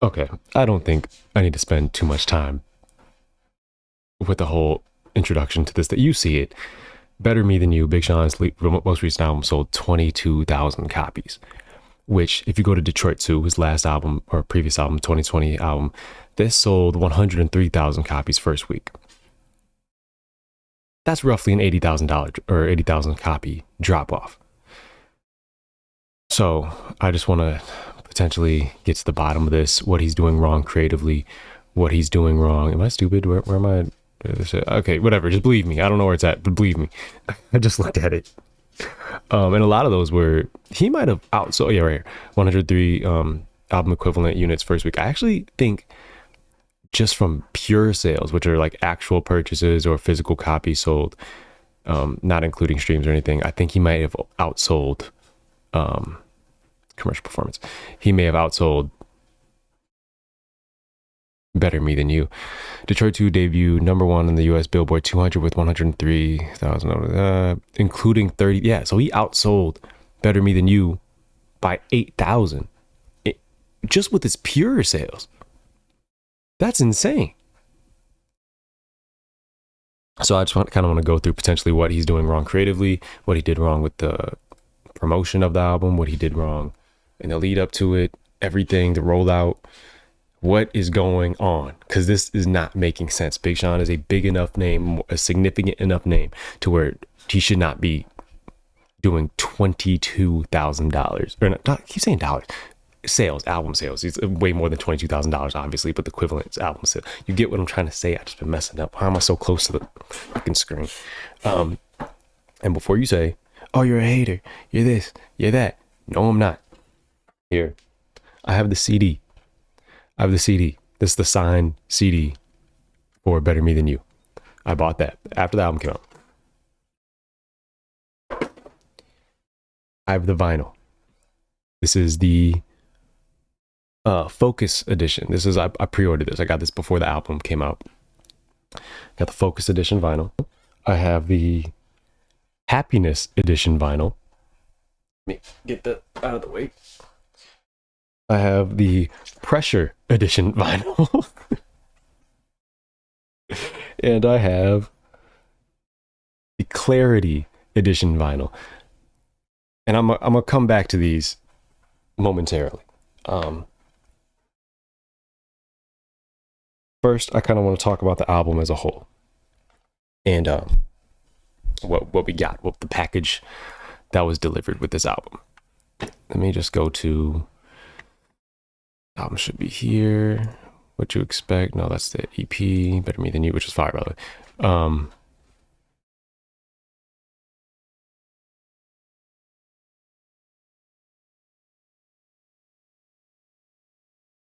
Okay, I don't think I need to spend too much time with the whole introduction to this. That you see it. Better Me Than You, Big Sean's most recent album sold 22,000 copies. Which, if you go to Detroit 2, his last album or previous album, 2020 album, this sold 103,000 copies first week. That's roughly an $80,000 or 80,000 copy drop off. So I just want to potentially get to the bottom of this, what he's doing wrong creatively, what he's doing wrong. Am I stupid? Where am I? Okay, whatever. Just believe me. I don't know where it's at, but believe me. I just looked at it. And a lot of those were, he might have outsold, yeah, right here, 103 album equivalent units first week. I actually think just from pure sales, which are like actual purchases or physical copies sold, not including streams or anything, I think he might have outsold commercial performance. He may have outsold Better Me Than You. Detroit 2 debut number one in the US Billboard 200 with 103,000, including 30. Yeah, so he outsold Better Me Than You by 8,000 just with his pure sales. That's insane. So I just kind of want to go through potentially what he's doing wrong creatively, what he did wrong with the promotion of the album, what he did wrong in the lead up to it, everything, the rollout. What is going on? Because this is not making sense. Big Sean is a big enough name, a significant enough name to where he should not be doing $22,000 or not keep saying dollars. Sales, album sales. It's way more than $22,000, obviously, but the equivalent is album sales. You get what I'm trying to say? I just been messing up. Why am I so close to the fucking screen? And before you say, "Oh, you're a hater. You're this. You're that." No, I'm not. Here, I have the CD. I have the CD. This is the signed CD for Better Me Than You. I bought that after the album came out. I have the vinyl. This is the Focus edition. This is I pre-ordered this. I got this before the album came out. Got the Focus edition vinyl. I have the Happiness edition vinyl. Let me get that out of the way. I have the Pressure edition vinyl. And I have the Clarity edition vinyl. And I'm gonna come back to these momentarily. First, I kind of want to talk about the album as a whole. And what we got, what the package that was delivered with this album. Let me just go to, album should be here. What you expect? No, that's the EP, Better Me Than You, which is fire, by the way.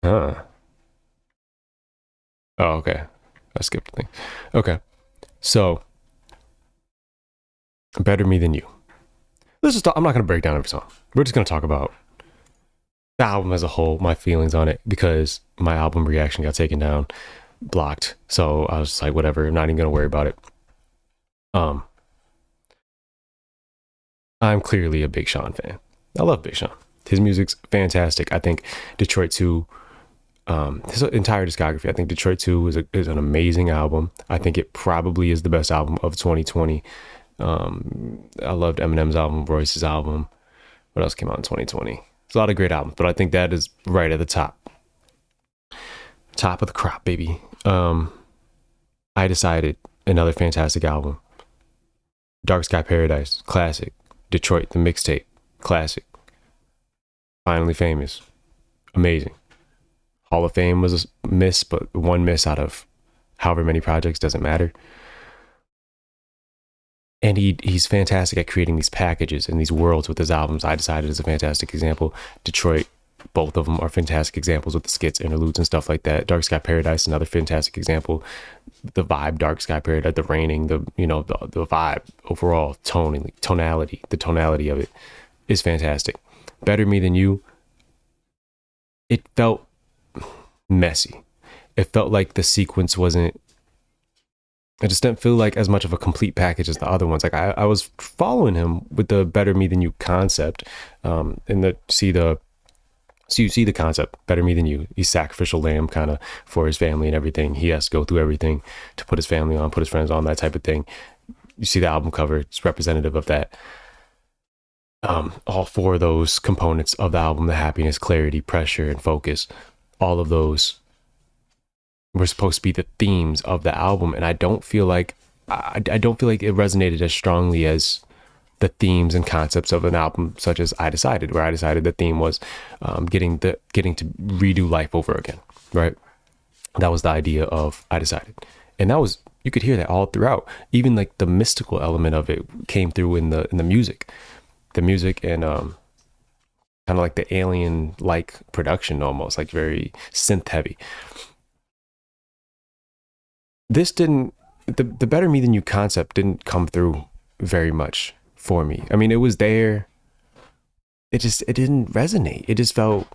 Huh. Oh, okay. I skipped the thing. Okay. So, Better Me Than You. Let's just talk, I'm not going to break down every song. We're just going to talk about the album as a whole, my feelings on it, because my album reaction got taken down, blocked. So I was just like, whatever, I'm not even going to worry about it. I'm clearly a Big Sean fan. I love Big Sean. His music's fantastic. I think Detroit 2, his entire discography, I think Detroit 2 is an amazing album. I think it probably is the best album of 2020. I loved Eminem's album, Royce's album. What else came out in 2020? There's a lot of great albums, but I think that is right at the top. Top of the crop, baby. I Decided, another fantastic album. Dark Sky Paradise, classic. Detroit, the mixtape, classic. Finally Famous, amazing. Hall of Fame was a miss, but one miss out of however many projects, doesn't matter. And he's fantastic at creating these packages and these worlds with his albums. I Decided is a fantastic example. Detroit, both of them are fantastic examples with the skits, interludes, and stuff like that. Dark Sky Paradise, another fantastic example. The vibe, Dark Sky Paradise, the raining, the vibe overall, tonality, the tonality of it is fantastic. Better Me Than You, it felt messy. It felt like the sequence wasn't, it just didn't feel like as much of a complete package as the other ones. Like I was following him with the Better Me Than You concept, and see the So you see the concept, Better Me Than You. He's sacrificial lamb kind of for his family and everything. He has to go through everything to put his family on, put his friends on, that type of thing. You see the album cover, it's representative of that. All four of those components of the album, the happiness, clarity, pressure, and focus, all of those were supposed to be the themes of the album. And I don't feel like I don't feel like it resonated as strongly as the themes and concepts of an album such as I Decided, where I decided the theme was getting to redo life over again, right? That was the idea of I Decided. And that was, you could hear that all throughout. Even like the mystical element of it came through in the music. The music and kind of like the alien like production, almost like very synth heavy. This didn't, the Better Me Than You concept didn't come through very much for me. I mean, it was there. It didn't resonate. It just felt,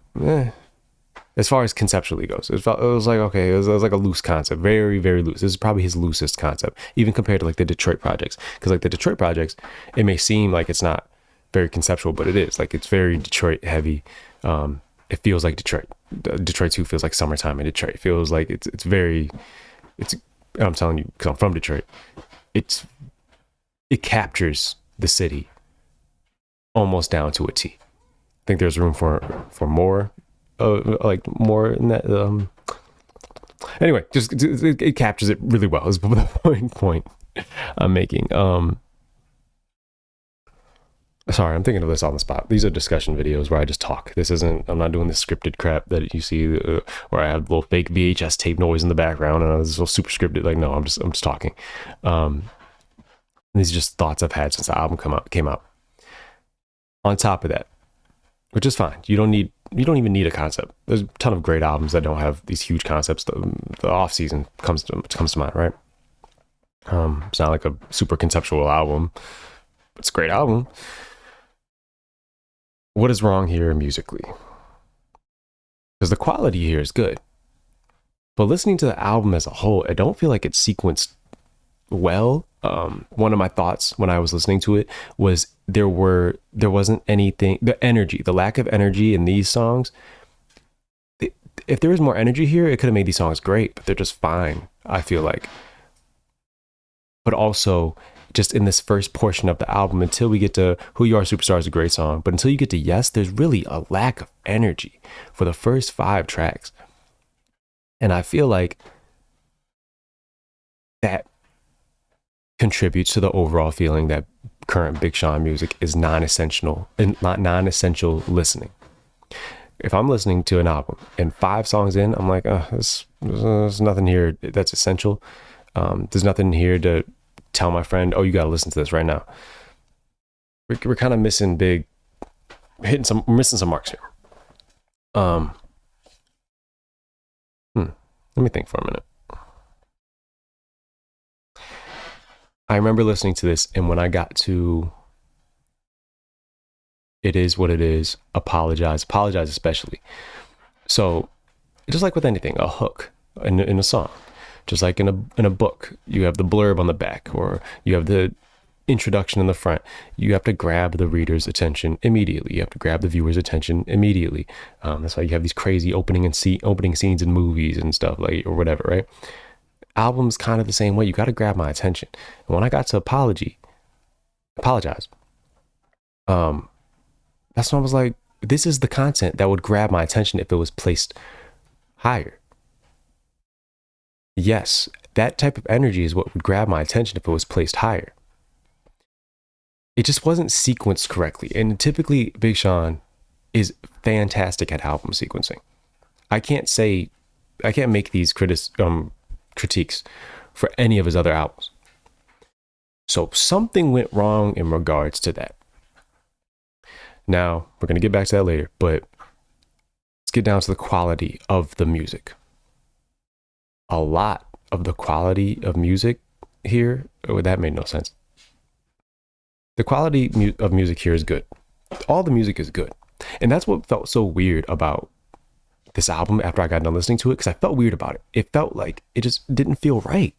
as far as conceptually goes. It was like, okay, it was like a loose concept, very, very loose. This is probably his loosest concept, even compared to like the Detroit projects. Because like the Detroit projects, it may seem like it's not very conceptual, but it is. Like, it's very Detroit heavy. It feels like Detroit. Detroit 2 feels like summertime in Detroit. It feels like it's I'm telling you, because I'm from Detroit, it captures the city almost down to a T. I think there's room for more, like more in that. Anyway, just it captures it really well. Is the point I'm making. Sorry, I'm thinking of this on the spot. These are discussion videos where I just talk. I'm not doing this scripted crap that you see where I have little fake VHS tape noise in the background and it's all super scripted. Like, no, I'm just talking. These are just thoughts I've had since the album came out. On top of that, which is fine. You don't even need a concept. There's a ton of great albums that don't have these huge concepts. The off season comes to mind, right? It's not like a super conceptual album. It's a great album. What is wrong here musically? Because the quality here is good. But listening to the album as a whole, I don't feel like it's sequenced well. One of my thoughts when I was listening to it was there wasn't anything, the lack of energy in these songs. If there was more energy here, it could have made these songs great, but they're just fine, I feel like. But also, just in this first portion of the album, until we get to Who You Are Superstar is a great song, but until you get to Yes, there's really a lack of energy for the first 5 tracks. And I feel like that contributes to the overall feeling that current Big Sean music is non-essential and not non-essential listening. If I'm listening to an album and 5 songs in, I'm like, there's nothing here that's essential. There's nothing here to tell my friend, oh, you got to listen to this right now. We're kind of missing some marks here. Let me think for a minute. I remember listening to this, and when I got to It Is What It Is, apologize especially. So just like with anything, a hook in a song, just like in a book, you have the blurb on the back, or you have the introduction in the front. You have to grab the reader's attention immediately. You have to grab the viewer's attention immediately. That's why you have these crazy opening scenes in movies and stuff, like, or whatever, right? Albums kind of the same way. You got to grab my attention. And when I got to apologize, that's when I was like, this is the content that would grab my attention if it was placed higher. Yes, that type of energy is what would grab my attention if it was placed higher. It just wasn't sequenced correctly. And typically Big Sean is fantastic at album sequencing. I can't make these critiques for any of his other albums. So something went wrong in regards to that. Now, we're going to get back to that later, but let's get down to the quality of the music. A lot of the quality of music here, that made no sense. The quality of music here is good. All the music is good. And that's what felt so weird about this album after I got done listening to it, because I felt weird about it. It felt like it just didn't feel right.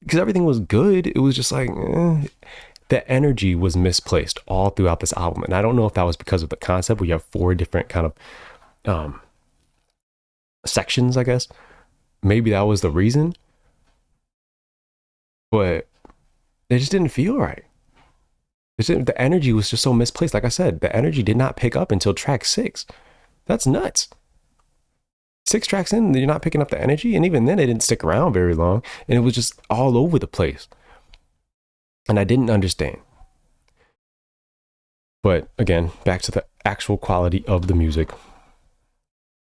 Because everything was good. It was just like, the energy was misplaced all throughout this album. And I don't know if that was because of the concept where you have 4 different kind of um sections, I guess. Maybe that was the reason, but it just didn't feel right. The energy was just so misplaced. Like I said, the energy did not pick up until track 6. That's nuts. 6 tracks in, you're not picking up the energy, and even then, it didn't stick around very long, and it was just all over the place. And I didn't understand. But again, back to the actual quality of the music.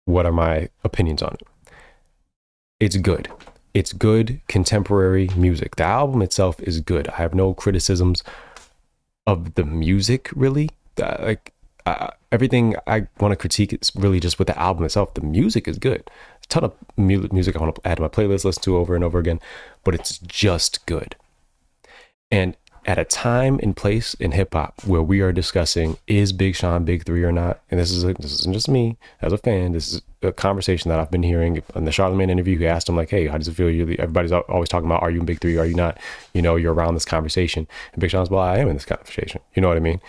What are my opinions on it? It's good. It's good contemporary music. The album itself is good. I have no criticisms of the music, really. Everything I want to critique is really just with the album itself. The music is good. A ton of music I want to add to my playlist, listen to over and over again, but it's just good. And at a time and place in hip hop where we are discussing, is Big Sean Big 3 or not? And this isn't just me as a fan. This is a conversation that I've been hearing in the Charlamagne interview. He asked him like, hey, how does it feel? Everybody's always talking about, are you in Big 3? Are you not? You're around this conversation. And Big Sean's, well, I am in this conversation. You know what I mean?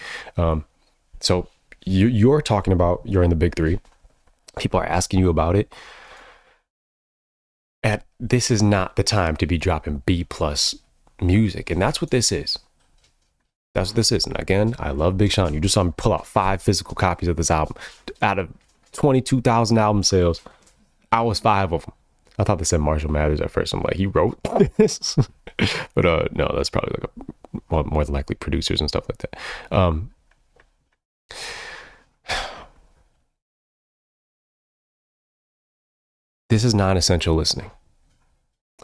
So you're talking about, you're in the Big 3. People are asking you about it. This is not the time to be dropping B+ music. And that's what this is. That's what this is. And again, I love Big Sean. You just saw me pull out 5 physical copies of this album. Out of 22,000 album sales, I was 5 of them. I thought they said Marshall Mathers at first. I'm like, he wrote this? But no, that's probably like more than likely producers and stuff like that. This is non-essential listening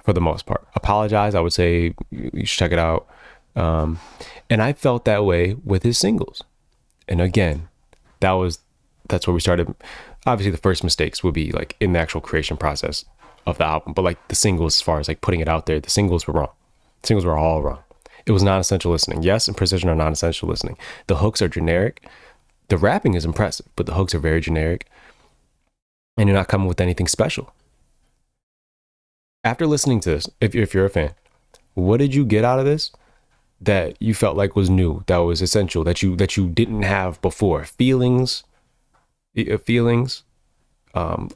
for the most part. Apologize. I would say you should check it out. And I felt that way with his singles. And again, that's where we started. Obviously, the first mistakes would be like in the actual creation process of the album, but like the singles, as far as like putting it out there, the singles were wrong. The singles were all wrong. It was non-essential listening. Yes, and Precision are non-essential listening. The hooks are generic. The rapping is impressive, but the hooks are very generic. And you're not coming with anything special. After listening to this, if you're a fan, what did you get out of this that you felt like was new, that was essential, that you didn't have before? Feelings, a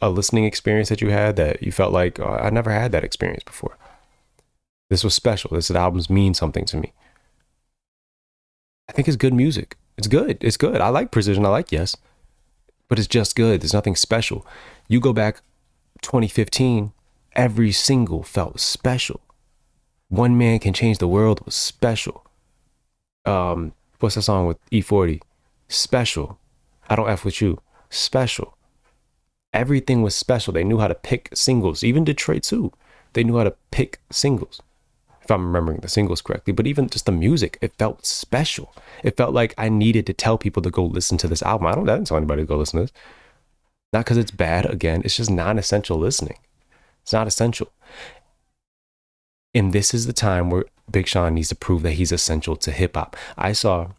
listening experience that you had that you felt like, oh, I never had that experience before. This was special. This albums mean something to me. I think it's good music. It's good. It's good. I like Precision. I like Yes, but it's just good. There's nothing special. You go back 2015, every single felt special. One Man Can Change the World was special. What's that song with E40? Special. I Don't F With You. Special. Everything was special. They knew how to pick singles. Even Detroit too. They knew how to pick singles, if I'm remembering the singles correctly. But even just the music, it felt special. It felt like I needed to tell people to go listen to this album. I didn't tell anybody to go listen to this. Not because it's bad. Again, it's just non-essential listening. It's not essential. And this is the time where Big Sean needs to prove that he's essential to hip hop. I saw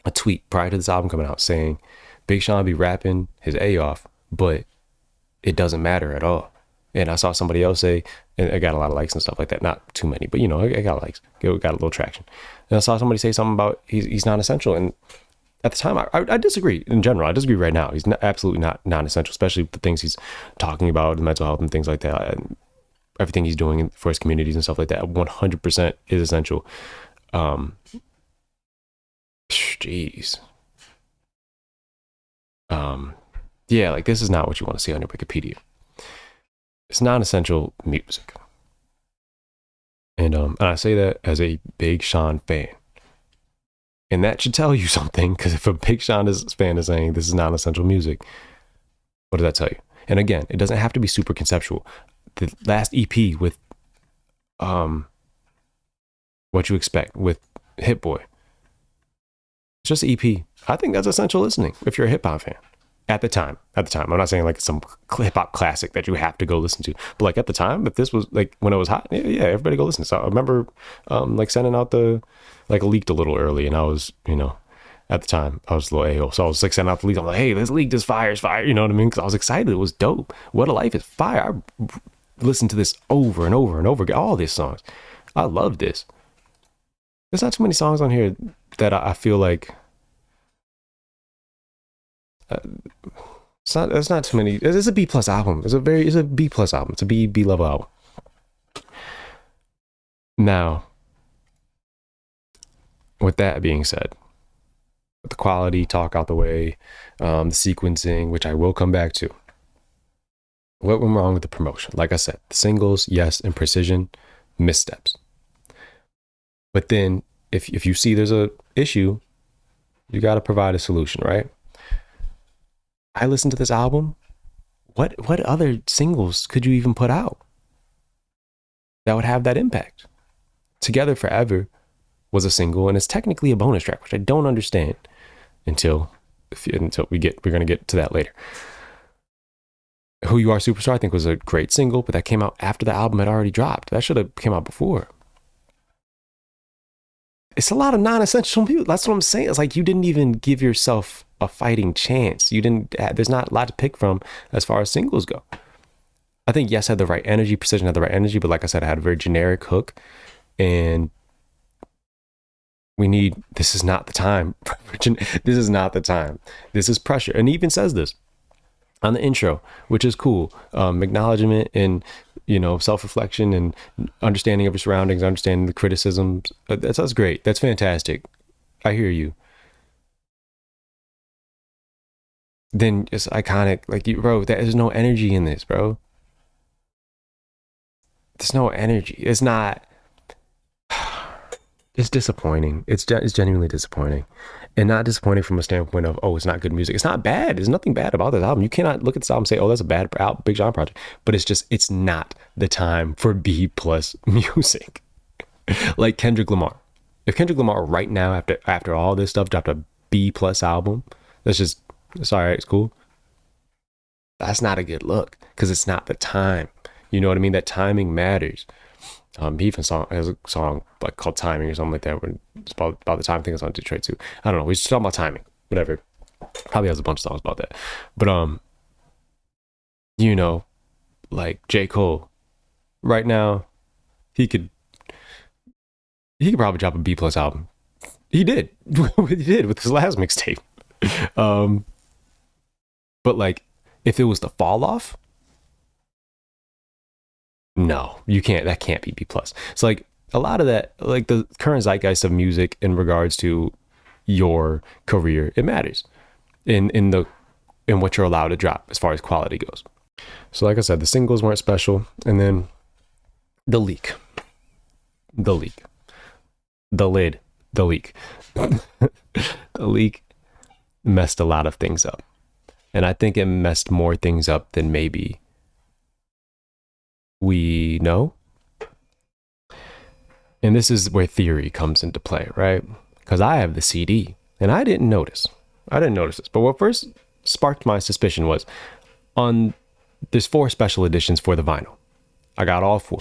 a tweet prior to this album coming out saying Big Sean be rapping his A off, but it doesn't matter at all. And I saw somebody else say, and it got a lot of likes and stuff like that. Not too many, but it got likes. It got a little traction. And I saw somebody say something about he's not essential. And at the time, I disagree in general. I disagree right now. He's absolutely not non-essential, especially with the things he's talking about, mental health and things like that. And everything he's doing for his communities and stuff like that, 100% is essential. Jeez. Yeah, like this is not what you want to see on your Wikipedia. It's non-essential music. And I say that as a Big Sean fan. And that should tell you something, because if a Big Sean fan is saying this is non-essential music, what does that tell you? And again, it doesn't have to be super conceptual. The last EP with What You Expect with Hit Boy, it's just an EP. I think that's essential listening if you're a hip hop fan. At the time, I'm not saying like it's some hip hop classic that you have to go listen to, but like at the time, if this was like when it was hot, yeah, everybody go listen. So I remember like sending out it leaked a little early, and I was, at the time I was a little a-hole, so I was like sending out the leak. I'm like, hey, this leak, this fire is fire, you know what I mean? Because I was excited. It was dope. What a Life is fire. I listened to this over and over and over again. All these songs, I love this. There's not too many songs on here that I feel like It's not. That's not too many. It's a B plus album. It's a B plus album. It's a B level album. Now, with that being said, with the quality talk out the way, the sequencing, which I will come back to. What went wrong with the promotion? Like I said, the singles, yes, and precision, missteps. But then if you see there's a issue, you got to provide a solution, right? I listened to this album. What other singles could you even put out that would have that impact? Together Forever was a single, and it's technically a bonus track, which I don't understand until we're gonna get to that later. Who You Are Superstar, I think, was a great single, but that came out after the album had already dropped. That should have came out before. It's a lot of non-essential music. That's what I'm saying. It's like you didn't even give yourself a fighting chance. There's not a lot to pick from as far as singles go. I think Yes had the right energy, Precision had the right energy, but like I said, I had a very generic hook, and this is not the time. This is not the time. This is pressure. And he even says this on the intro, which is cool. Acknowledgement and, self-reflection and understanding of your surroundings, understanding the criticisms. That's great. That's fantastic. I hear you. Then it's iconic. Like, bro, there's no energy in this, bro. There's no energy. It's not. It's disappointing. It's genuinely disappointing, and not disappointing from a standpoint of, oh, it's not good music. It's not bad. There's nothing bad about this album. You cannot look at this album and say, oh, that's a bad Big Sean project. But it's not the time for B plus music. Like Kendrick Lamar. If Kendrick Lamar right now, after all this stuff, dropped a B plus album, it's all right. It's cool. That's not a good look, because it's not the time. You know what I mean? That timing matters. He even has a song like called Timing or something like that. When it's about the time. I think it's on Detroit too. I don't know. He's talking about timing. Whatever. Probably has a bunch of songs about that. But like J. Cole, right now, he could probably drop a B plus album. He did. He did with his last mixtape. But like, if it was the fall off, no, you can't. That can't be B plus. It's like a lot of that, like the current zeitgeist of music in regards to your career, it matters in what you're allowed to drop as far as quality goes. So like I said, the singles weren't special, and then the leak, the leak messed a lot of things up, and I think it messed more things up than maybe we know. And this is where theory comes into play, right? Because I have the CD and I didn't notice this. But what first sparked my suspicion was there's 4 special editions for the vinyl. I got all 4.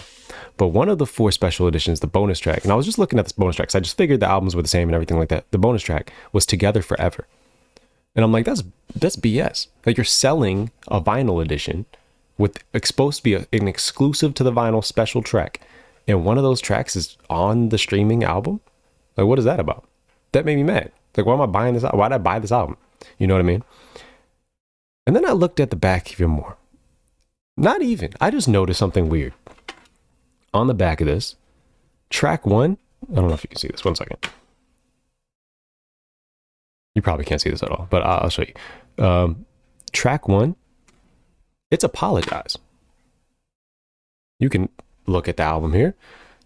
But one of the 4 special editions, the bonus track, and I was just looking at this bonus track, so I just figured the albums were the same and everything like that. The bonus track was Together Forever. And I'm like, that's BS. Like, you're selling a vinyl edition with supposed to be an exclusive to the vinyl special track, and one of those tracks is on the streaming album. Like, what is that about? That made me mad. Like, why am I buying this? Why did I buy this album? You know what I mean? And then I looked at the back even more. Not even. I just noticed something weird. On the back of this, track 1. I don't know if you can see this. 1 second. You probably can't see this at all, but I'll show you. Track 1. It's Apologize. You can look at the album here.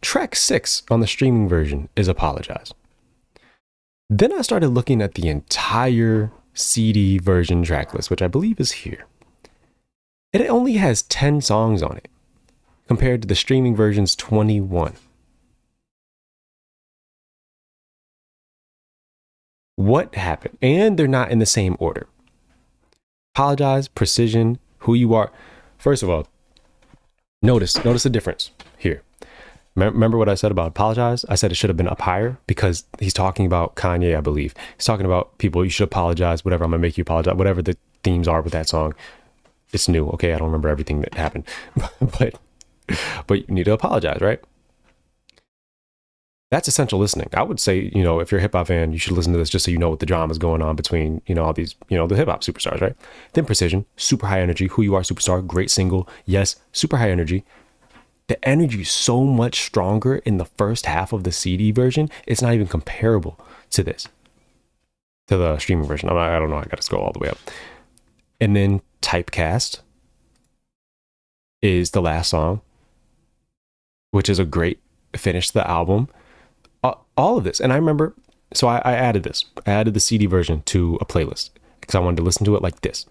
Track 6 on the streaming version is Apologize. Then I started looking at the entire CD version track list, which I believe is here. It only has 10 songs on it, compared to the streaming version's 21. What happened? And they're not in the same order. Apologize, Precision, Who You Are. First of all, notice the difference here. Remember what I said about Apologize? I said it should have been up higher because he's talking about Kanye, I believe. He's talking about people, you should apologize, whatever, I'm gonna make you apologize, whatever the themes are with that song. It's new, okay? I don't remember everything that happened, but you need to apologize, right? That's essential listening. I would say, if you're a hip hop fan, you should listen to this just so you know what the drama is going on between, all these, the hip hop superstars, right? Then Precision, super high energy. Who You Are Superstar, great single. Yes, super high energy. The energy is so much stronger in the first half of the CD version. It's not even comparable to this, to the streaming version. I don't know. I got to scroll all the way up. And then Typecast is the last song, which is a great finish to the album. All of this. And I remember, so I added this. I added the CD version to a playlist because I wanted to listen to it like this.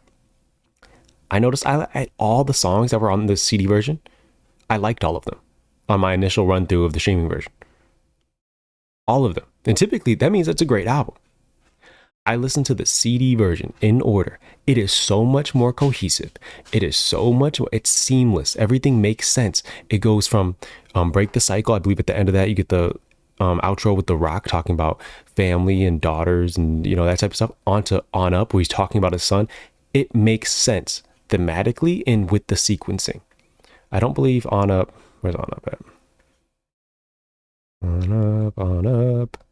I noticed all the songs that were on the CD version, I liked all of them on my initial run through of the streaming version. All of them. And typically that means it's a great album. I listened to the CD version in order. It is so much more cohesive. It's seamless. Everything makes sense. It goes from Break the Cycle. I believe at the end of that, you get the outro with The Rock talking about family and daughters and, that type of stuff, onto On Up, where he's talking about his son. It makes sense thematically and with the sequencing. I don't believe On Up. Where's On Up at? On Up.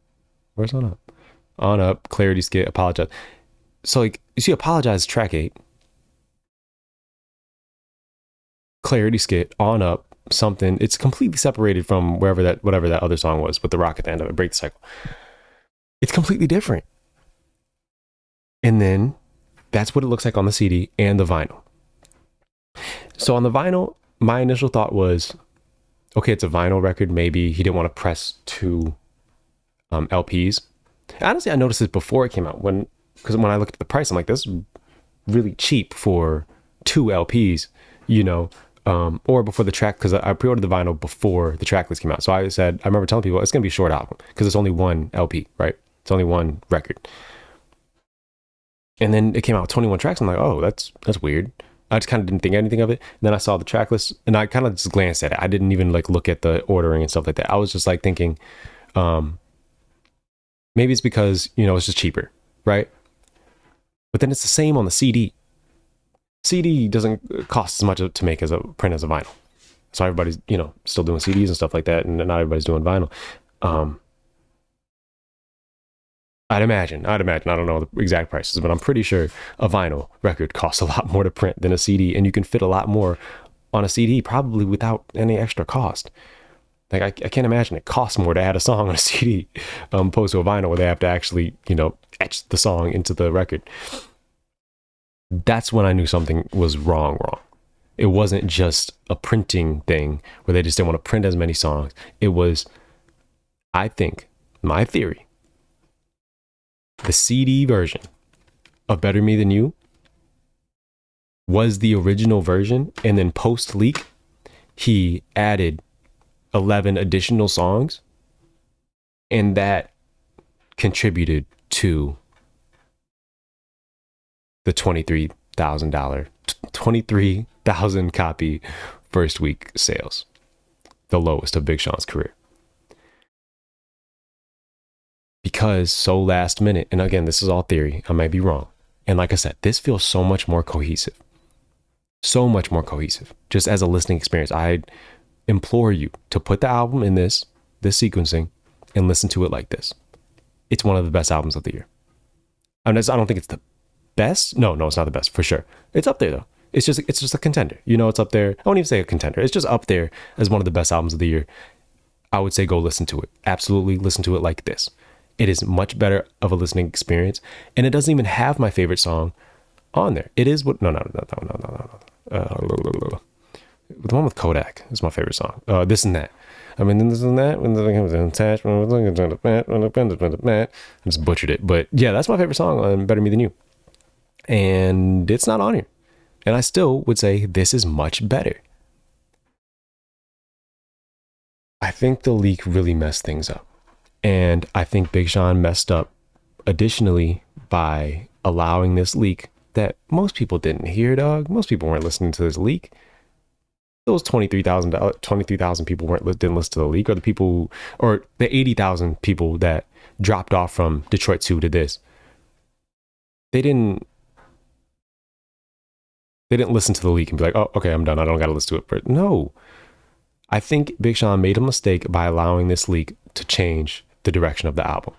Where's On Up? On Up, Clarity Skit, Apologize. So, you see Apologize, track 8. Clarity Skit, On Up, something. It's completely separated from whatever that other song was with The Rock at the end of it, Break the Cycle. It's completely different. And then that's what it looks like on the CD and the vinyl. So on the vinyl, my initial thought was, okay, it's a vinyl record. Maybe he didn't want to press 2 LPs. Honestly, I noticed this before it came out because when I looked at the price, I'm like, this is really cheap for 2 LPs, or before the track, because I pre-ordered the vinyl before the track list came out. So I remember telling people it's going to be a short album because it's only 1 LP, right? It's only 1 record. And then it came out with 21 tracks. I'm like, oh, that's weird. I just kind of didn't think anything of it. And then I saw the track list and I kind of just glanced at it. I didn't even look at the ordering and stuff like that. I was just thinking, maybe it's because, it's just cheaper, right? But then it's the same on the CD. CD doesn't cost as much to make as a print as a vinyl. So everybody's, still doing CDs and stuff like that. And not everybody's doing vinyl. I'd imagine, I don't know the exact prices, but I'm pretty sure a vinyl record costs a lot more to print than a CD, and you can fit a lot more on a CD probably without any extra cost. I can't imagine it costs more to add a song on a CD opposed to a vinyl where they have to actually, etch the song into the record. That's when I knew something was wrong. It wasn't just a printing thing where they just didn't want to print as many songs. It was, I think, my theory, the CD version of Better Me Than You was the original version, and then post leak, he added 11 additional songs, and that contributed to the $23,000 copy first week sales, the lowest of Big Sean's career. Because so last minute, and again, this is all theory, I might be wrong. And like I said, this feels so much more cohesive. Just as a listening experience, I implore you to put the album in this sequencing and listen to it like this. It's one of the best albums of the year. I don't think it's the best. No, it's not the best for sure. It's up there though. It's just a contender. It's up there. I won't even say a contender. It's just up there as one of the best albums of the year. I would say go listen to it. Absolutely listen to it like this. It is much better of a listening experience, and it doesn't even have my favorite song on there. It is what? No. The one with Kodak is my favorite song. This and That. I mean, this and that. I just butchered it, but yeah, that's my favorite song on Better Me Than You, and it's not on here. And I still would say this is much better. I think the leak really messed things up. And I think Big Sean messed up additionally by allowing this leak that most people didn't hear, dog. Most people weren't listening to this leak. Those 23,000 people didn't listen to the leak, or the 80,000 people that dropped off from Detroit 2 to this. They didn't listen to the leak and be like, oh, okay, I'm done. I don't got to listen to it. But no, I think Big Sean made a mistake by allowing this leak to change the direction of the album.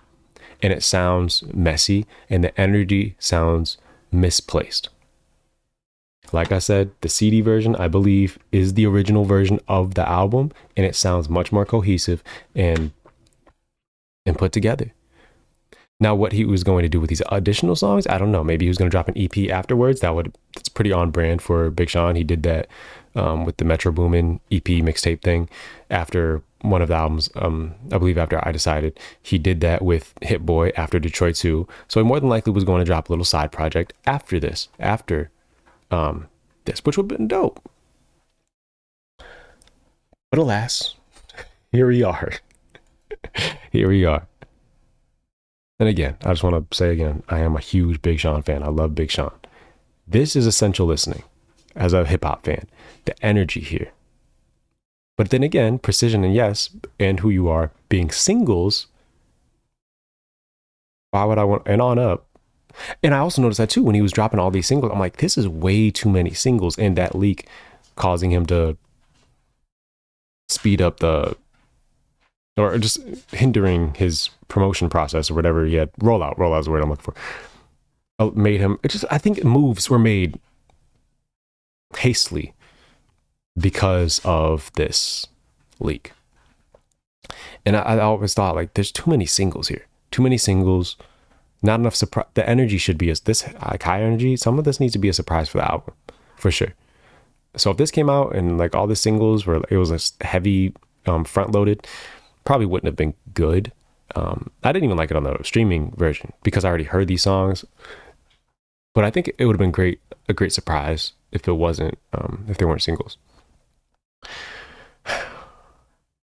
And it sounds messy and the energy sounds misplaced. Like I said, the CD version, I believe, is the original version of the album, and it sounds much more cohesive and put together. Now, what he was going to do with these additional songs, I don't know. Maybe he was going to drop an EP afterwards. That's pretty on brand for Big Sean. He did that with the Metro Boomin EP mixtape thing after one of the albums. I believe after I Decided, he did that with Hit Boy after Detroit 2. So he more than likely was going to drop a little side project after this, which would have been dope. But alas, here we are. Here we are. And again, I just want to say again, I am a huge Big Sean fan. I love Big Sean. This is essential listening as a hip hop fan. The energy here. But then again, Precision and Yes, and Who You Are being singles. Why would I want, and On Up. And I also noticed that too, when he was dropping all these singles, I'm like, this is way too many singles. And that leak causing him to speed up or just hindering his promotion process or whatever he had. Rollout is the word I'm looking for. Made him, I think moves were made hastily because of this leak. And I always thought, like, there's too many singles here. Too many singles, not enough surprise. The energy should be this like high energy. Some of this needs to be a surprise for the album, for sure. So if this came out and like all the singles were, it was a heavy front loaded, probably wouldn't have been good. I didn't even like it on the streaming version because I already heard these songs. But I think it would have been a great surprise if it wasn't, if there weren't singles.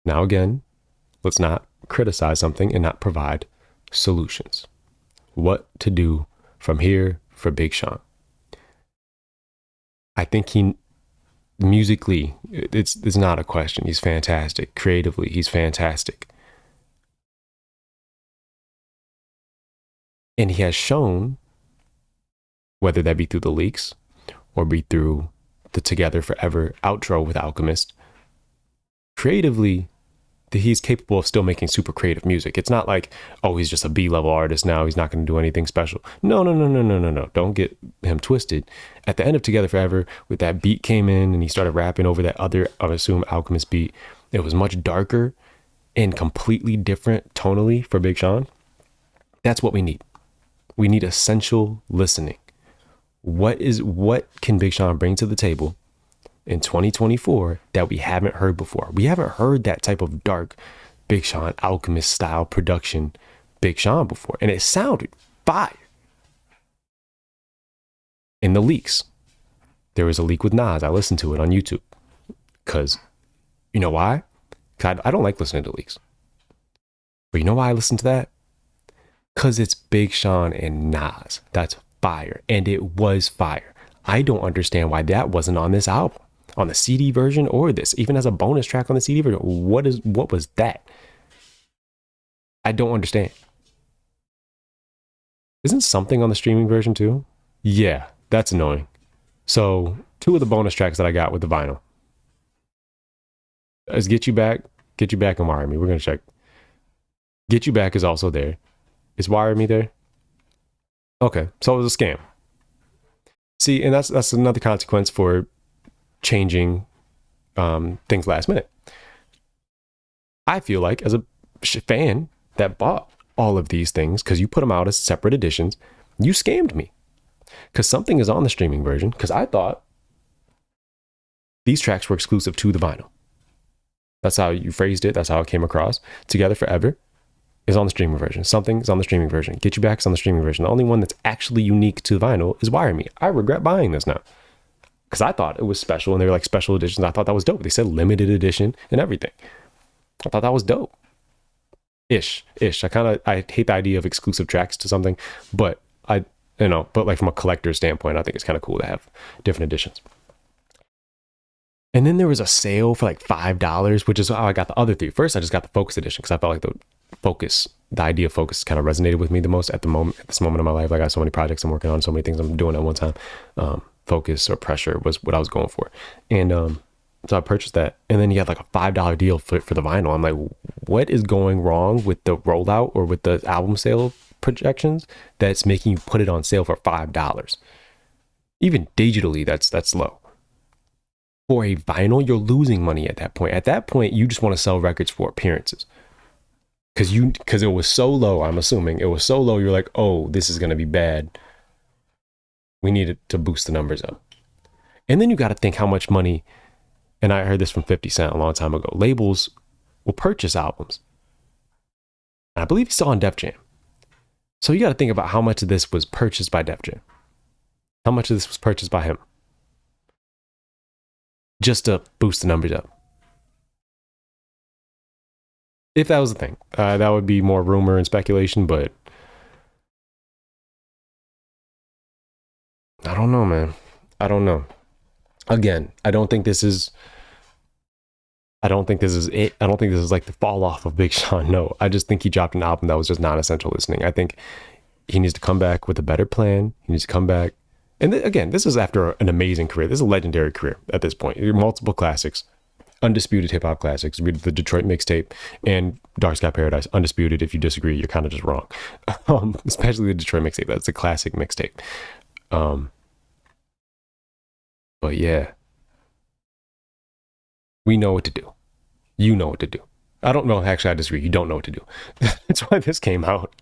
Now again, let's not criticize something and not provide solutions. What to do from here for Big Sean? I think he musically, it's not a question. He's fantastic. Creatively, he's fantastic. And he has shown, whether that be through the leaks or be through the Together Forever outro with Alchemist, creatively, that he's capable of still making super creative music. It's not like, oh, he's just a B-level artist now, he's not going to do anything special. No. Don't get him twisted. At the end of Together Forever, with that beat came in and he started rapping over that other, I assume, Alchemist beat. It was much darker and completely different tonally for Big Sean. That's what we need. We need essential listening. What can Big Sean bring to the table in 2024 that we haven't heard before? We haven't heard that type of dark Big Sean Alchemist style production Big Sean before, and it sounded fire. In the leaks, there was a leak with Nas. I listened to it on YouTube because, you know why? Because I don't like listening to leaks. But you know why I listened to that? Because it's Big Sean and Nas. That's fire. And it was fire. I don't understand why that wasn't on this album, on the CD version, or this, even as a bonus track on the CD version. What was that? I don't understand. Isn't something on the streaming version too? Yeah, that's annoying. So 2 of the bonus tracks that I got with the vinyl is Get You Back and Wire Me. We're going to check. Get You Back is also there. Is Wire Me there? Okay, so it was a scam. See, and that's another consequence for changing things last minute. I feel like as a fan that bought all of these things, because you put them out as separate editions, you scammed me. Because something is on the streaming version, because I thought these tracks were exclusive to the vinyl. That's how you phrased it. That's how it came across. Together Forever is on the streaming version. Something is on the streaming version. Get You Back is on the streaming version. The only one that's actually unique to vinyl is Wire Me. I regret buying this now because I thought it was special and they were like special editions. I thought that was dope. They said limited edition and everything. I thought that was dope. Ish. I hate the idea of exclusive tracks to something, but but like from a collector's standpoint, I think it's kind of cool to have different editions. And then there was a sale for like $5, which is how I got the other 3. First, I just got the Focus edition because I felt like the idea of Focus kind of resonated with me the most at this moment of my life. Like I got so many projects I'm working on, so many things I'm doing at one time. Focus or Pressure was what I was going for. And So I purchased that, and then you had like a $5 deal for the vinyl. I'm like, what is going wrong with the rollout or with the album sale projections that's making you put it on sale for $5? Even digitally, that's low. For a vinyl, you're losing money at that point. At that point, you just want to sell records for appearances. Because it was so low, I'm assuming it was so low, you're like, oh, this is gonna be bad. We needed to boost the numbers up. And then you got to think how much money, and I heard this from 50 Cent a long time ago, labels will purchase albums. I believe he's still on Def Jam. So you got to think about how much of this was purchased by Def Jam. How much of this was purchased by him? Just to boost the numbers up. If that was the thing, that would be more rumor and speculation, but I don't know, man. I don't know. Again, I don't think this is it. I don't think this is like the fall off of Big Sean. No, I just think he dropped an album that was just non-essential listening. I think he needs to come back with a better plan. He needs to come back. And again, this is after an amazing career. This is a legendary career at this point. Multiple classics, undisputed hip hop classics. Read the Detroit mixtape and Dark Sky Paradise, undisputed. If you disagree, you're kind of just wrong. Especially the Detroit mixtape. That's a classic mixtape. But yeah, we know what to do. You know what to do. I don't know. Actually, I disagree. You don't know what to do. That's why this came out.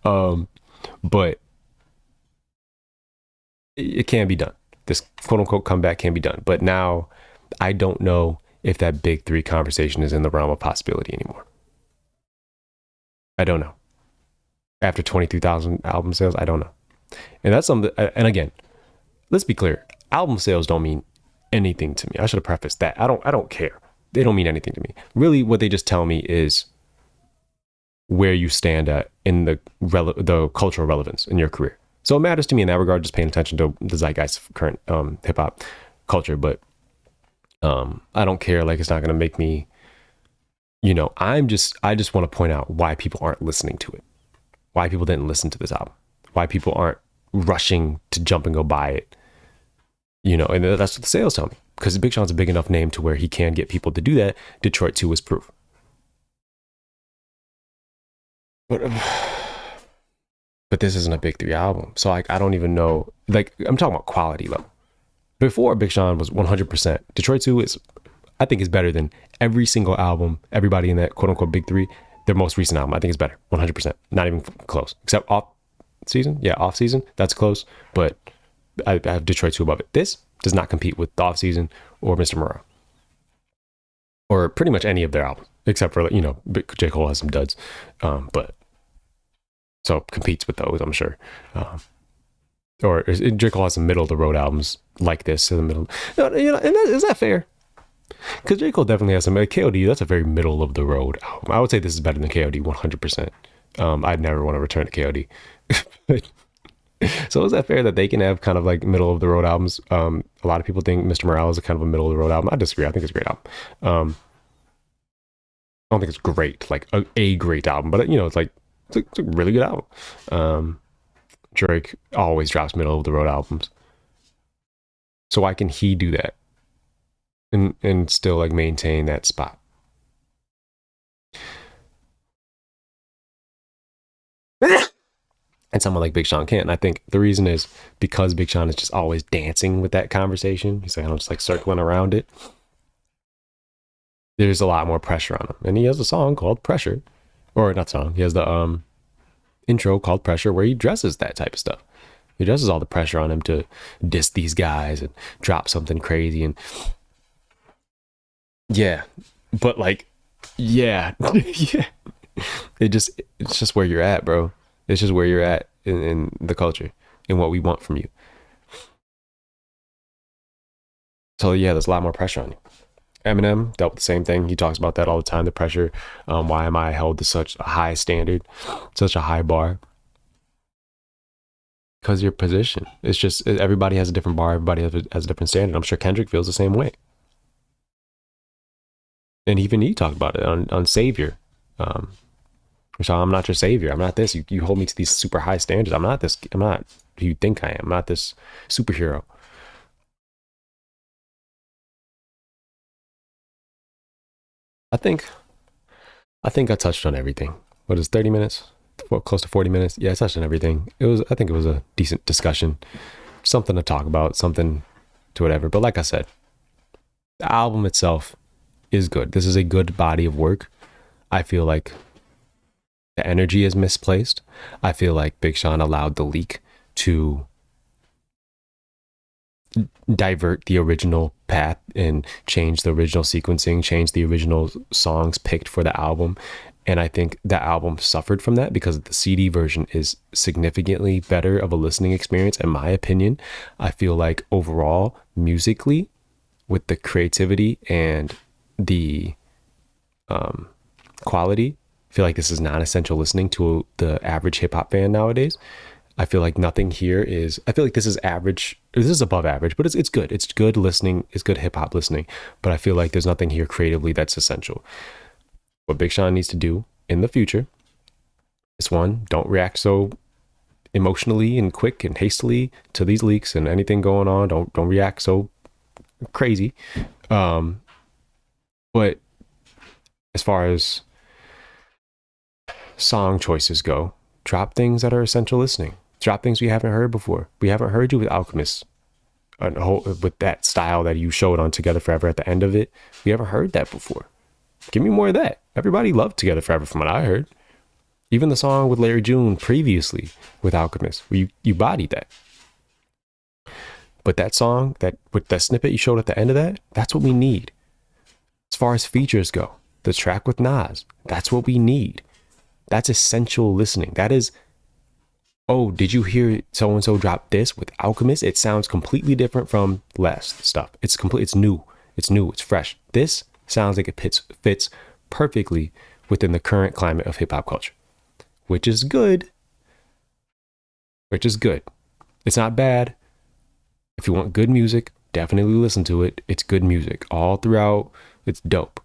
But it can be done. This quote unquote comeback can be done. But now I don't know if that big three conversation is in the realm of possibility anymore. I don't know. After 22,000 album sales, I don't know. And that's something, and again, let's be clear. Album sales don't mean anything to me. I should have prefaced that. I don't care. They don't mean anything to me. Really, what they just tell me is where you stand at in the cultural relevance in your career. So it matters to me in that regard, just paying attention to the zeitgeist of current hip hop culture. But I don't care. Like, it's not going to make me, I just want to point out why people aren't listening to it. Why people didn't listen to this album. Why people aren't rushing to jump and go buy it. And that's what the sales tell me. Because Big Sean's a big enough name to where he can get people to do that. Detroit 2 was proof. But this isn't a big three album. So I don't even know. Like, I'm talking about quality level. Before, Big Sean was 100%. Detroit 2 I think is better than every single album, everybody in that quote unquote big three, their most recent album. I think it's better. 100%. Not even close. Except off season. Yeah, off season. That's close. But I have Detroit 2 above it. This does not compete with the Off Season or Mr. Moreau. Or pretty much any of their albums. Except for, J. Cole has some duds. But so competes with those, I'm sure. Or J. Cole has some middle of the road albums like this in the middle. Is that fair? Because J. Cole definitely has some. KOD, that's a very middle of the road album. I would say this is better than KOD 100%. I'd never want to return to KOD. So is that fair that they can have kind of like middle of the road albums? A lot of people think Mr. Morale is a kind of a middle of the road album. I disagree. I think it's a great album. I don't think it's great, like a great album, but it's a really good album. Drake always drops middle of the road albums. So why can he do that and still like maintain that spot? And someone like Big Sean can't. And I think the reason is because Big Sean is just always dancing with that conversation. He's like, I'm just like circling around it. There's a lot more pressure on him. And he has a song called Pressure. Or not song. He has the intro called Pressure where he dresses that type of stuff. He dresses all the pressure on him to diss these guys and drop something crazy. And yeah. But like, yeah. Yeah. It's just where you're at, bro. It's just where you're at in the culture and what we want from you. So yeah, there's a lot more pressure on you. Eminem dealt with the same thing. He talks about that all the time, the pressure. Why am I held to such a high standard, such a high bar? Because your position. It's just everybody has a different bar. Everybody has a different standard. I'm sure Kendrick feels the same way. And even he talked about it on Savior. So I'm not your savior. I'm not this. You hold me to these super high standards. I'm not this. I'm not who you think I am. I'm not this superhero. I think I think I touched on everything. What is 30 minutes? Close to 40 minutes. Yeah, I touched on everything. I think it was a decent discussion. Something to talk about, something to whatever. But like I said, the album itself is good. This is a good body of work. I feel like the energy is misplaced. I feel like Big Sean allowed the leak to divert the original path and change the original sequencing, change the original songs picked for the album. And I think the album suffered from that because the CD version is significantly better of a listening experience, in my opinion. I feel like overall, musically, with the creativity and the quality, I feel like this is non-essential listening to the average hip hop fan nowadays. I feel like nothing here is. I feel like this is average. This is above average, but it's good. It's good listening. It's good hip hop listening. But I feel like there's nothing here creatively that's essential. What Big Sean needs to do in the future is, one, don't react so emotionally and quick and hastily to these leaks and anything going on. Don't react so crazy. But as far as song choices go, drop things that are essential listening. Drop things we haven't heard before. We haven't heard you with Alchemist, with that style that you showed on Together Forever at the end of it. We haven't heard that before. Give me more of that. Everybody loved Together Forever from what I heard. Even the song with Larry June previously with Alchemist, you bodied that. But that song, that with that snippet you showed at the end of that, that's what we need. As far as features go, the track with Nas, that's what we need. That's essential listening. That is, oh, did you hear so-and-so drop this with Alchemist? It sounds completely different from last stuff. It's new. It's fresh. This sounds like it fits perfectly within the current climate of hip hop culture, which is good. It's not bad. If you want good music, definitely listen to it. It's good music all throughout. It's dope.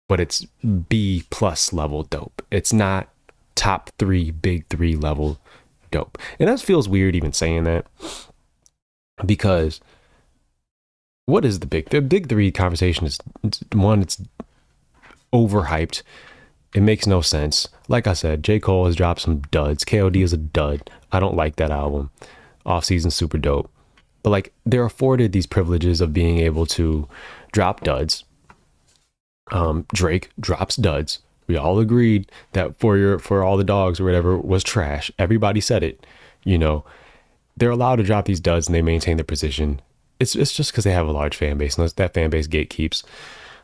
But it's B plus level dope. It's not top 3, big 3 level dope. And that feels weird even saying that, because what is the big 3 conversation? Is one, it's overhyped. It makes no sense. Like I said, J. Cole has dropped some duds. KOD is a dud. I don't like that album. Off Season, super dope. But like, they're afforded these privileges of being able to drop duds. Drake drops duds. We all agreed that for all the dogs or whatever was trash. Everybody said it. You know, they're allowed to drop these duds and they maintain their position. It's just because they have a large fan base, and that fan base gatekeeps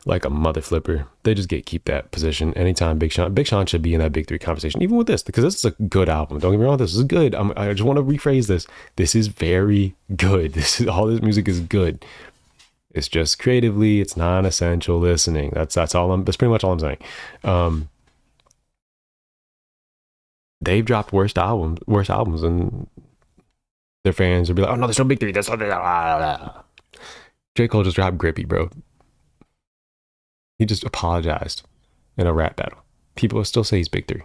like a mother flipper. They just gatekeep that position. Anytime Big Sean should be in that big 3 conversation, even with this, because this is a good album. Don't get me wrong, this is good. I just want to rephrase this. This is very good. All this music is good. It's just creatively, it's non-essential listening. That's pretty much all I'm saying. They've dropped worst albums, and their fans will be like, "Oh no, there's no big 3. That's J. Cole just dropped Grippy, bro. He just apologized in a rap battle. People will still say he's big 3.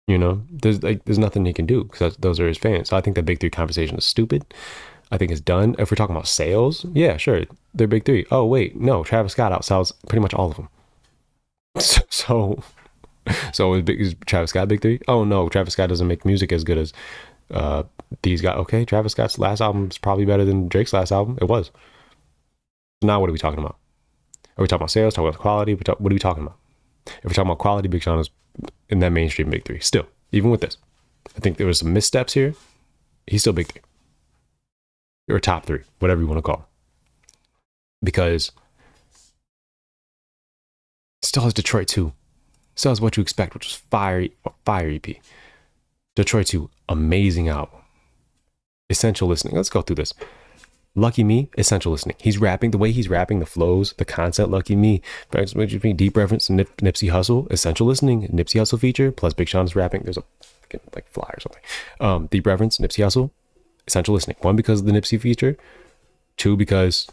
You know, there's nothing he can do because those are his fans. So I think that big 3 conversation is stupid. I think it's done. If we're talking about sales, yeah, sure, they're big 3. Oh wait, no, Travis Scott outsells pretty much all of them. So is Travis Scott big 3? Oh no, Travis Scott doesn't make music as good as these guys. Okay, Travis Scott's last album is probably better than Drake's last album. It was. Now what are we talking about? Are we talking about sales? Talking about quality? What are we talking about? If we're talking about quality, Big Sean is in that mainstream big 3. Still, even with this, I think there was some missteps here. He's still big 3. Or top 3, whatever you want to call it. Because still has Detroit 2. Still has What You Expect, which was fire EP. Detroit 2, amazing album. Essential listening. Let's go through this. Lucky Me, essential listening. He's rapping, the way he's rapping, the flows, the concept, Lucky Me, deep reference, Nipsey Hussle, essential listening, Nipsey Hussle feature, plus Big Sean's rapping. There's a like fly or something. Deep reference, Nipsey Hussle, essential listening. 1, because of the Nipsey feature. 2, because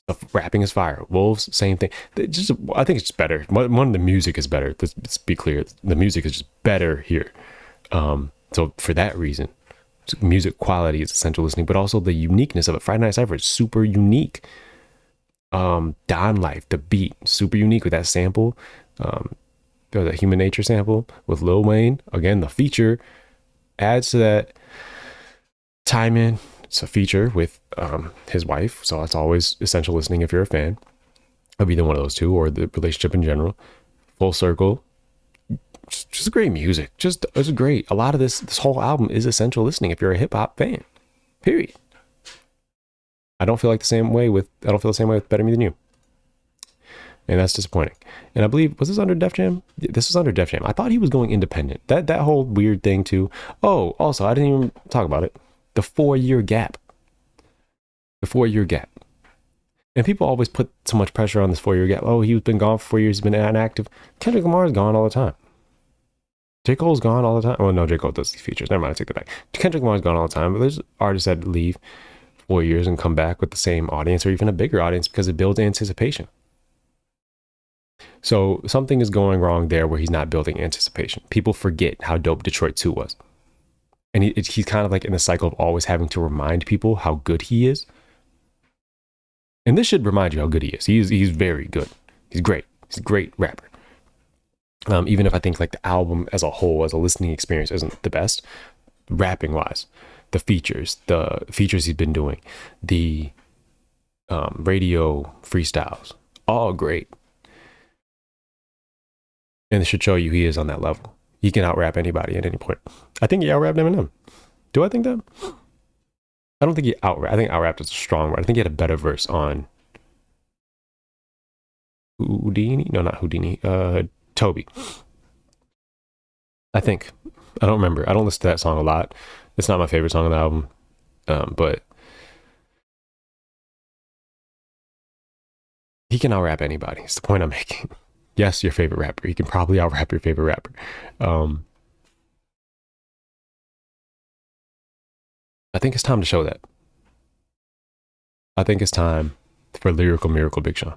the rapping is fire. Wolves, same thing. I think it's just better. One, the music is better. Let's be clear. The music is just better here. So for that reason, music quality is essential listening, but also the uniqueness of it. Friday Night Cypher is super unique. Don Life, the beat, super unique with that sample. Um, the Human Nature sample with Lil Wayne. Again, the feature adds to that time in. It's a feature with his wife, so that's always essential listening if you're a fan of either one of those two or the relationship in general. Full Circle, just great music. Just it's great. A lot of this whole album is essential listening if you're a hip hop fan. Period. I don't feel the same way with Better Me Than You, and that's disappointing. And I believe, was this under Def Jam? This was under Def Jam. I thought he was going independent. That whole weird thing too. Oh, also I didn't even talk about it. The 4-year gap. The 4-year gap. And people always put so much pressure on this 4-year gap. Oh, he's been gone for 4 years. He's been inactive. Kendrick Lamar's gone all the time. J. Cole's gone all the time. Well, no, J. Cole does these features. Never mind, I take that back. Kendrick Lamar's gone all the time. But there's artists that leave 4 years and come back with the same audience or even a bigger audience because it builds anticipation. So something is going wrong there where he's not building anticipation. People forget how dope Detroit 2 was. And he's kind of like in the cycle of always having to remind people how good he is. And this should remind you how good he is. He's very good. He's great. He's a great rapper. Even if I think the album as a whole, as a listening experience, isn't the best, rapping wise, the features he's been doing, the radio freestyles, all great. And it should show you he is on that level. He can out-rap anybody at any point. I think he out-rapped Eminem. Do I think that? I don't think he out-rapped. I think out-rapped is a strong word. I think he had a better verse on Houdini. No, not Houdini. Toby. I think. I don't remember. I don't listen to that song a lot. It's not my favorite song on the album. But he can out-rap anybody. It's the point I'm making. Yes, your favorite rapper. He can probably out-rap your favorite rapper. I think it's time to show that. I think it's time for Lyrical Miracle Big Sean.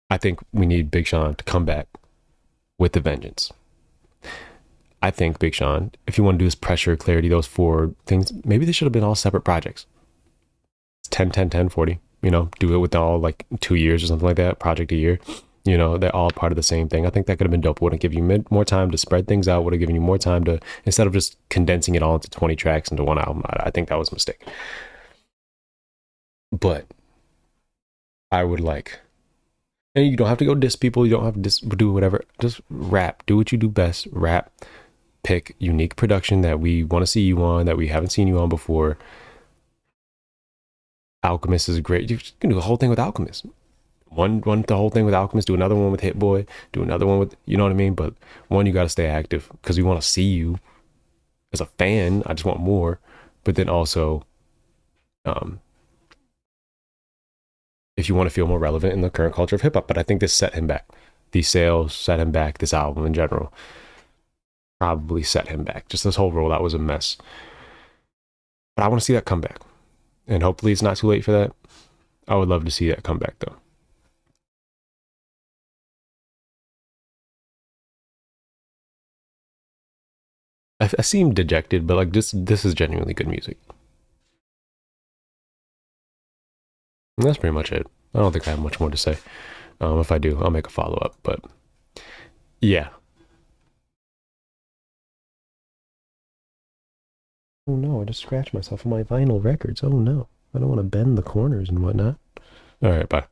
I think we need Big Sean to come back with the vengeance. I think Big Sean, if you want to do this pressure, clarity, those 4 things, maybe they should have been all separate projects. It's 10, 10, 10, 40. Do it with all 2 years or something like that, project a year. They're all part of the same thing. I think that could have been dope. Would have given you more time to spread things out. Would have given you more time to, instead of just condensing it all into 20 tracks into one album. I think that was a mistake. But I would and you don't have to go diss people. You don't have to do whatever. Just rap. Do what you do best. Rap. Pick unique production that we want to see you on, that we haven't seen you on before. Alchemist is great. You can do the whole thing with Alchemist. One the whole thing with Alchemist. Do another one with Hit Boy. Do another one with, you know what I mean? But one, you got to stay active because we want to see you as a fan. I just want more. But then also, if you want to feel more relevant in the current culture of hip hop. But I think this set him back. These sales set him back. This album in general probably set him back. Just this whole rollout was a mess. But I want to see that come back. And hopefully it's not too late for that. I would love to see that come back though. I seem dejected, but this is genuinely good music. And that's pretty much it. I don't think I have much more to say. If I do, I'll make a follow-up. But yeah. Oh no, I just scratched myself on my vinyl records. Oh no. I don't want to bend the corners and whatnot. All right, bye.